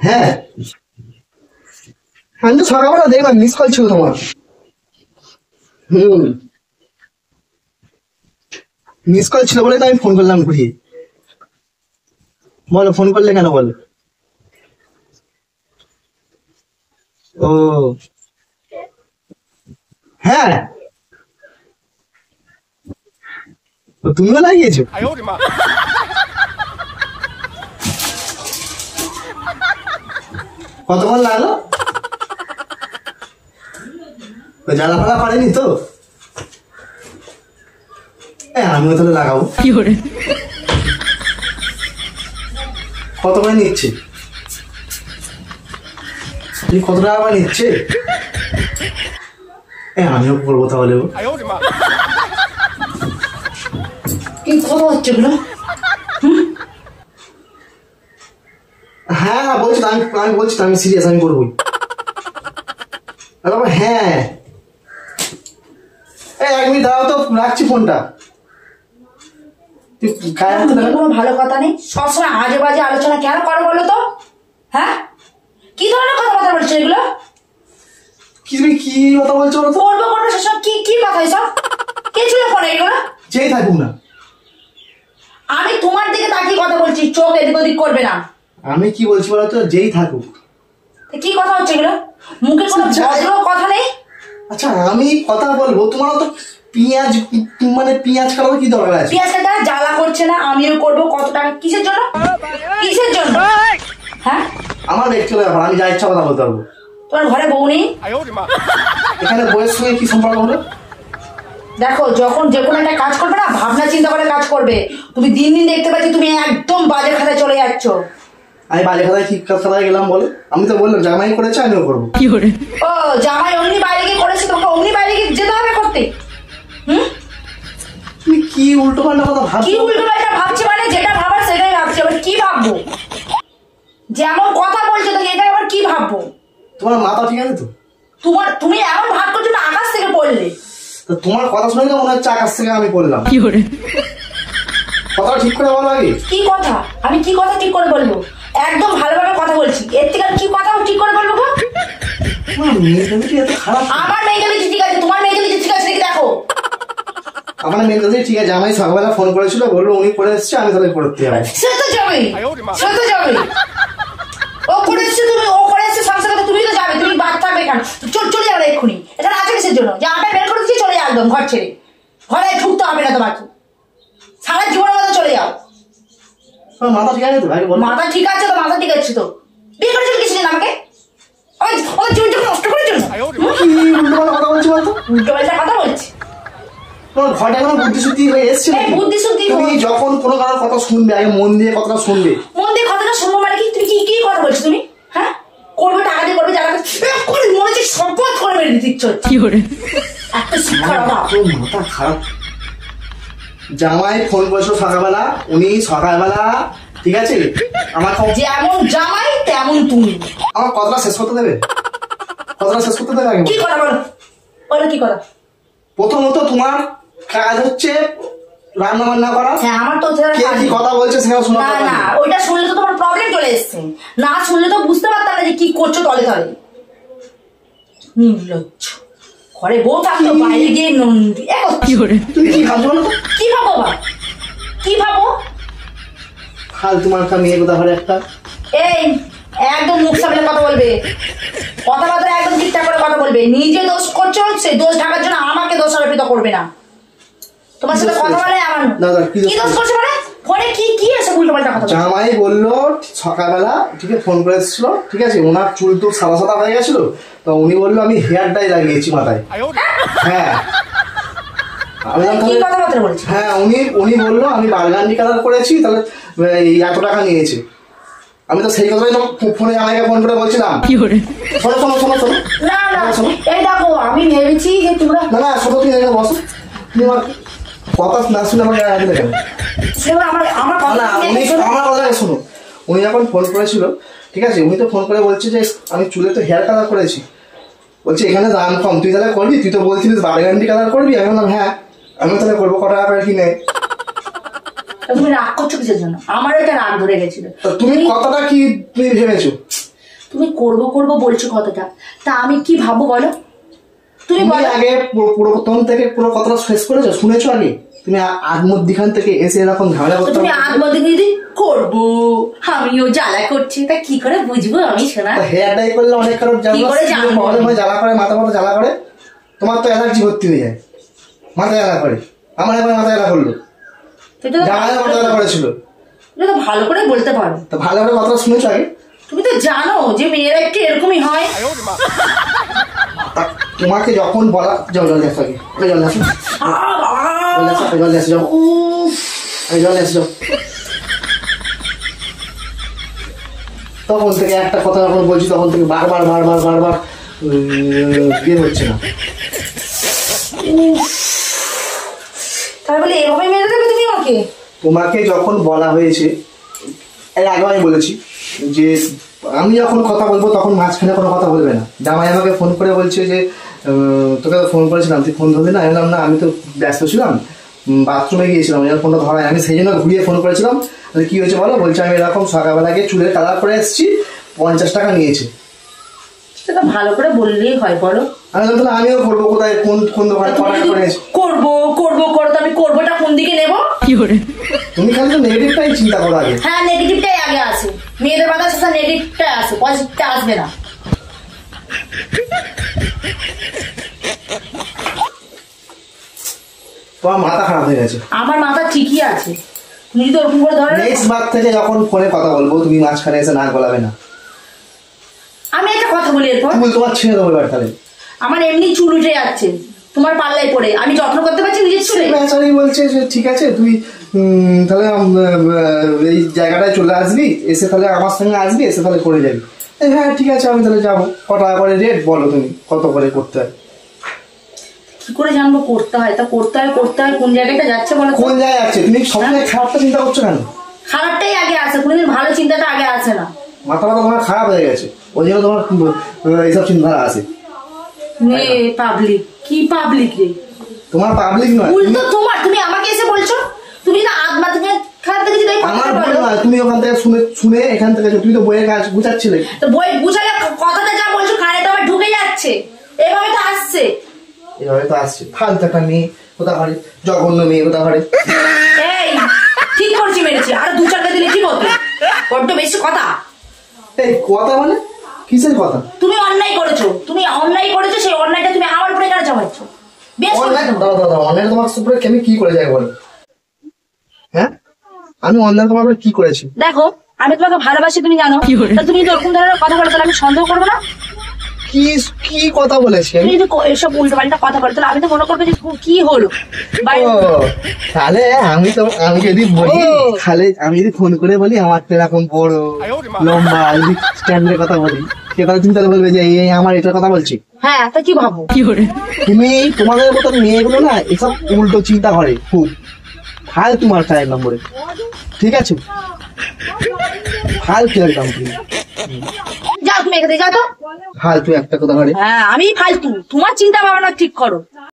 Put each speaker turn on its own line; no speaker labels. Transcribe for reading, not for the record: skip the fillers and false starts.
হ্যাঁ আমি তো সকালবেলা দেখলাম মিস কল ছিল তোমার। মিস কল ছিল বলে তো আমি ফোন করলাম ঘুরিয়ে। বলো ফোন করলে কেন বলো? ও হ্যাঁ তুমিও লাগিয়েছো? কতক্ষণ লাগলো? জ্বালা ফালা পারেনি তো? আমিও তাহলে লাগাবো। কত করে নিচ্ছে? কত টাকা করে নিচ্ছে? আমিও করবো তাহলে।
কি কথা হচ্ছে এগুলো?
হ্যাঁ বলছি আমি বলছি আমি সিরিয়াস, আমি করবোই। হ্যাঁ 1 মিনিট দাঁড়াও তো, রাখছি ফোনটা।
কোনো ভালো কথা নেই, সবসময় আজে বাজে আলোচনা কেন করো বলো তো? হ্যাঁ কি ধরনের কথাবার্তা বলছো এগুলো?
কি কথা বলছো?
করবো সব কি কথা এসব? কে ছিল ফোনে এগুলো?
যেই থাকুক না।
আমি তোমার দিকে তাকিয়ে কথা বলছি, চোখ এদিক ওদিক করবে না।
আমি কি বলছি বলো তো, যেই থাকুক।
কি কথা হচ্ছে এগুলো? মুখে কোনো ভদ্র কথা নেই।
আচ্ছা আমি কথা বলবো, তোমার তো পেঁয়াজ কাটার কি দরকার আছে?
পেঁয়াজ কাটা জ্বালা করছে না? আমিও করবো। কত টাকা? কিসের জন্য? কিসের জন্য? হ্যাঁ
আমার ব্যক্তিগত ব্যাপার, আমি যা ইচ্ছা কথা বলতে পারবো।
তোমার ঘরে বউ নেই?
এখানে বউয়ের সঙ্গে কি সম্পর্ক হলো?
দেখো যখন যে কোনো একটা কাজ করবে না, ভাবনা চিন্তা করে কাজ করবে। তুমি দিন দিন দেখতে পাচ্ছি তুমি একদম বাজে খাতায় চলে যাচ্ছ।
আমি বাজে খাতায় কি খাতায় গেলাম বলো? আমি তো বললাম জামাই করেছে, আমিও করবো।
ও জামাই অমনি বাইরে গিয়ে করেছে, তোমাকে অমনি বাইরে গিয়ে যেতে হবে করতে?
তুমি কি উল্টো পাল্টা কথা ভাবছো?
কি উল্টো পাল্টা ভাবছি মানে যেটা ভাবার সেটাই ভাবছি। আবার কি ভাববো? যেমন কথা বলছো তো এটা আবার কি ভাববো?
তোমার মাথা ঠিক আছে তো?
তুমি এমন ভাব করছো না আকাশ থেকে পড়লে।
তো তোমার কথা শুনে তো মনে হচ্ছে আকাশ থেকে আমি পড়লাম। কথা ঠিক করে বলো আগে।
কি কথা? আমি কি কথা ঠিক করে বলবো? একদম ভালোভাবে কথা বলছি, এর থেকে কি কথা ঠিক করে বলবো গো? আমার মেন্টালিটি ঠিক আছে, তোমার মেন্টালিটি ঠিক আছে নাকি দেখো।
আমার মেন্টালিটি ঠিক আছে। আমি সকালবেলা ফোন করেছিল, বললো উনি করে এসছে, আমি তাহলে করতে হবে।
সে তো যাবেই, সে তো যাবেই। ও করে এসছে, ও করে এসছে সংসারে, তুমি তো যাবে। তুমি বাদ থাকবে কেন? চলে যাবে এক্ষুনি। এটা আছে কিসের জন্য? যে আমরা বের করে দিচ্ছি চলে যাও একদম ঘর ছেড়ে। ঘরে ঢুকতে হবে না তোমাকে, সারা জীবনের মতো চলে যাও।
মাথা ঠিক আছে তো?
মাথা ঠিক আছে তো? মাথা ঠিক আছে তো? বিয়ে করেছিল কিছু আমাকে? ওই জীবনটা নষ্ট করার জন্য
কথা বলছি বলতো?
উল্টো পাল্টা কথা বলছি।
ঘরটা এখন বুদ্ধিশুদ্ধি হয়ে এসছে।
বুদ্ধিশুদ্ধি
তুমি যখন কোনো কারোর কথা শুনবে আগে মন দিয়ে কথাটা শুনবে।
মন দিয়ে কথাটা শুনবো মানে কি? তুমি কি কথা বলছো তুমি? হ্যাঁ করবে, টাকা দিয়ে করবে, যারা মনে হচ্ছে শপথ করে মেরে দিচ্ছ। একটা শিক্ষার অভাব।
মাথা খারাপ। জামাই ফোন করেছিল সকালবেলা, উনি সকালবেলা ঠিক আছে আমার
যেমন জামাই তেমন তুমি।
আমার কথাটা শেষ করতে দেবে? কথাটা শেষ করতে দেবে আগে?
কি কথা বলো? বলো কি কথা?
প্রথমত তোমার কাজ হচ্ছে রান্না বান্না করা।
হ্যাঁ আমার তো
কি কথা বলছে সেটা শোনা।
না ওইটা শুনলে তো তোমার প্রবলেম চলে এসছে। না শুনলে তো বুঝতে পারতাম না যে কি করছো তলে তলে। নির্লজ্জ। ঘরে বউ থাকতো, বাইরে গিয়ে
তুমি কি ভাবছো বলো?
কি ভাবো বা? কি ভাবো?
তোমার একটা মেয়ে কোথা ঘরে একটা।
এই একদম মুখ সামলে কথা বলবে, কথাবার্তা একদম ঠিকঠাক করে কথা বলবে। নিজে দোষ করছো, সেই দোষ ঢাকার জন্য আমাকে দোষারোপিত করবে না। তোমার সাথে কথা বলে আমার কি দোষ করছে মানে? ফোনে কি আছে উল্টো পাল্টা কথা?
জামাই বললো সকালবেলা ঠিক আছে ফোন করে এসেছিল, ঠিক আছে ওনার চুল তো সাদা সাদা হয়ে গেছিল, তো উনি বললো আমি হেয়ার ডাই লাগিয়েছি মাথায়। হ্যাঁ হ্যাঁ উনি বললো আমি বার্গান্ডি কালার করেছি, তাহলে এত টাকা নিয়েছে। আমি তো সেই কথাই তো ফোনে আমাকে ফোন করে বলছিলাম। শোনো শোনো শোনো শোনো
না এই দেখো আমি ভেবেছি যে তোমরা
না শোনো, তুমি এখানে বসো। তুমি আমার কথা না শুনে আমাকে দেখেন। আমার কথা শোনো। উনি যখন ফোন করেছিল ঠিক আছে, উনি তো ফোন করে বলছে যে আমি চুলে তো হেয়ার কালার করেছি, বলছে এখানে দাম কম, তুই তাহলে করবি? তুই তো বলছিলিস বার্গান্ডি কালার করবি। আমি বললাম হ্যাঁ আমি তাহলে করবো, কত টাকা করে কিনে।
তুমি রাগ করছো কিসের জন্য? আমার এটা রাগ ধরে গেছিল।
তুমি কথাটা কি তুমি ভেবেছো?
তুমি করবো করবো বলছো কথাটা, তা আমি কি ভাববো বলো? তুমি
তুমি আগে পুরো প্রথম থেকে পুরো কথাটা শেষ করেছো, শুনেছো আগে? তুমি আগ মধ্যখান থেকে এসে এরকম ঝামেলা করতে
তুমি আগ মধ্যে যদি করবো আমিও জ্বালা করছি, তা কি করে বুঝবো আমি শোনা?
হেয়ার ডাই করলে অনেক কারোর প্রবলেম হয়, জ্বালা করে, মাথা জ্বালা করে। তোমার তো অ্যালার্জি ভর্তি হয়ে যায়, মাথা জ্বালা করে। আমার একবার মাথা জ্বালা করলো, জামাই মাথা জ্বালা করেছিল।
এটা তো ভালো করে বলতে পারো।
তো ভালো করে কথা শুনেছো আগে?
তুমি তো জানো যে মেয়েরা একটু এরকমই হয়।
তোমাকে যখন বলা জল জল আসো আগে, জল আসো, জল আসো, যাও, জল আসো। তখন থেকে একটা কথা যখন বলছি তখন থেকে বারবার বিয়ে হচ্ছে না।
তার বলে এভাবে মেরে দেবে তুমি আমাকে?
তোমাকে যখন বলা হয়েছে, এর আগে আমি বলেছি যে আমি যখন কথা বলবো তখন মাঝখানে কোনো কথা বলবে না। জামাই আমাকে ফোন করে বলছে যে তোকে ফোন করেছিলাম, তুই ফোন ধরবি না? আমি বললাম না, আমি তো ব্যস্ত ছিলাম, বাথরুমে গিয়েছিলাম, ফোনটা ধরায়, আমি সেই জন্য ঘুরিয়ে ফোন করেছিলাম। কি হয়েছে বলো? বলছে আমি এরকম সকালবেলা গিয়ে চুলের কালার করে এসেছি, 50 টাকা নিয়েছে।
সেটা ভালো করে বললেই হয় বলো।
আমি বললাম আমিও করবো, কোথায় কোন দোকানে
করবো তো আমি করবোটা কোন দিকে নেবো?
তুমি খালি তো নেগেটিভটাই চিন্তা করো আগে।
হ্যাঁ, নেগেটিভটাই আগে আসে মেয়েদের মাথায়, সেটা নেগেটিভটাই আসে, পজিটিভটা আসবে না।
তোমার মাথা খারাপ হয়ে গেছে।
আমার মাথা ঠিকই আছে, তুমি যদি ওরকম করে ধরো।
নেক্সট বার থেকে যখন ফোনে কথা বলবো তুমি মাঝখানে এসে নাক গলাবে না।
আমি একটা কথা বলি, এরপর
তোমার ছেড়ে দেবো এবার। তাহলে
আমার এমনি চুল উঠে যাচ্ছে, তোমার পাল্লায় পড়ে আমি যত্ন করতে পারছি নিজের চুলে?
বেচারি বলছে যে ঠিক আছে তুই তাহলে এই জায়গাটায় চলে আসবি, এসে তাহলে আমার সঙ্গে আসবি, এসে তাহলে করে যাবি। হ্যাঁ ঠিক আছে, আমি তাহলে যাবো। কত টাকা করে রেট বলো তুমি, কত করে করতে হয়?
কি করে জানবো করতে হয়? তা করতে হয় কোন জায়গাটা যাচ্ছে বলো?
কোন জায়গায় যাচ্ছে? তুমি সবসময় খারাপটা চিন্তা করছো কেন?
খারাপটাই আগে আসে, কোনদিন ভালো চিন্তাটা আগে আসে না।
মাথা তোমার খারাপ হয়ে গেছে, ওই জন্য তোমার এইসব চিন্তাধারা আসে।
পাবলিক কি পাবলিক রে?
তোমার পাবলিক নয়,
উল্টো তোমার। তুমি আমাকে এসে বলছো, তুমি না আত্মা তুমি খারাপ দেখেছি তাই
আমার ভুল নয়। তুমি ওখান থেকে শুনে এখান থেকে তুমি তো বইয়ের কাজ গুছাচ্ছিলে,
তো বই বুঝালে কথাটা যা বলছো কানে তো আমার ঢুকে যাচ্ছে, এভাবে তো আসছে।
এভাবে তো আসছে। ফালতু একটা মেয়ে কোথা ঘরে, জঘন্য মেয়ে কোথা ঘরে।
এই ঠিক করছি, মেরেছি, আর 2-4টা দিলে ঠিক হতো। বড্ড বেশি কথা।
এই কথা মানে কিসের কথা?
তুমি অন্যায় করেছো, সেই অন্যায়টা তুমি আমার উপরে কেন চাপাচ্ছ? বেশ
অন্যায় তোমার উপরে আমি কি করে যাই বলো? হ্যাঁ, আমি অন্যায় তোমার উপরে কি করেছি?
দেখো, আমি তোমাকে ভালোবাসি তুমি জানো, তা তুমি যদি ওরকম ধরনের কথা বলো তাহলে আমি সন্দেহ করবো না?
কি কথা বলেছি আমি?
তুমি যদি এসব উল্টো পাল্টা কথা বলো তাহলে আমি তো মনে করবো যে কি হলো।
তাহলে আমি যদি বলি, তাহলে আমি যদি ফোন করে বলি আমার তো এরকম বড় লম্বা, যদি স্ট্যান্ডের কথা বলি, সেটা তুমি তাহলে বলবে যে এই আমার এটার কথা বলছি।
হ্যাঁ, তা কি ভাবো?
তুমি তোমাদের মতো মেয়েগুলো না এসব উল্টো চিন্তা করে খুব। ফালতু মার্কা 1 নম্বরে, ঠিক আছে? ফালতু একদম তুমি।
যাও তুমি এখানে যাও তো।
ফালতু একটা কথা ঘরে।
হ্যাঁ, আমি ফালতু, তোমার চিন্তা ভাবনা ঠিক করো।